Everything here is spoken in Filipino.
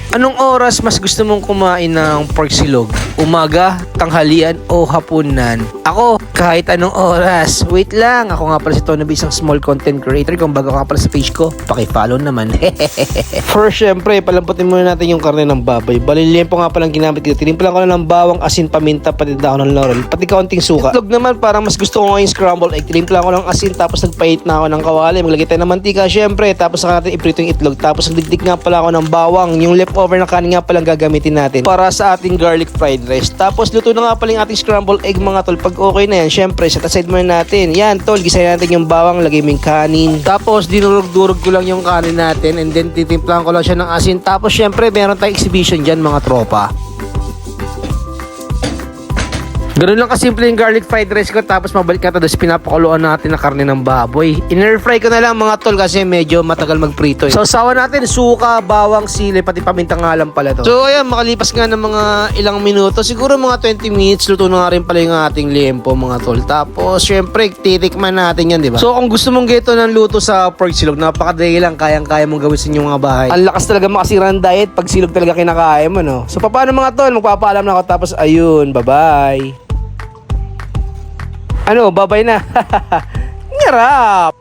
Anong oras mas gusto mong kumain ng pork silog? Umaga, tanghalian o hapunan? Ako, kahit anong oras. Wait lang, ako nga pala si Tono B, isang small content creator. Kung bago ka pala sa page ko, paki-follow naman. First, syempre, palamputin muna natin yung karne ng baboy. Baliliempo nga palang ginamit ko. Tinimplahan ko na ng bawang, asin, paminta, pati dahon ng laurel, pati kaunting suka. Itlog naman, parang mas gusto ko ngayon scramble egg. Tinimplahan ko ng asin, tapos nagpahit na ako ng kawali. Maglagay tayo ng mantika, syempre. Tapos saka natin iprito yung itlog. Tapos nagdigdig nga pala ako ng bawang. Yung leftover na kanin nga palang gagamitin natin para sa ating garlic fried rice. Tapos luto na nga pala yung ating scramble egg mga tol. Pag okay na yan, syempre, set aside muna natin. Yan tol, gisayin natin yung bawang, lagay mo yung kanin. Tapos dinurog-durog ko lang yung kanin natin and then titimplahan ko lang siya ng asin. Tapos syempre, meron tayong exhibition dyan mga tropa. Ganun lang kasimple yung garlic fried rice ko. Tapos mabalik natin doon, pinapakuluan natin na karne ng baboy. In-air fry ko na lang mga tol kasi medyo matagal magprito. So sawa natin, suka, bawang, sili, pati paminta nga lang pala to. So ayan, makalipas nga ng mga ilang minuto, siguro mga 20 minutes, luto na nga rin pala yung ating liempo mga tol. Tapos syempre, titikman natin yan, diba? So kung gusto mong geto ng luto sa pork silog, napakadali lang, kayang-kaya mong gawin sa inyong mga bahay. Ang lakas talaga makasira ng diet pag silog talaga kinakain mo, no? So paano mga tol, magpapaalam na ako, tapos ayun, bye-bye. Ano, babay na. Ngarap!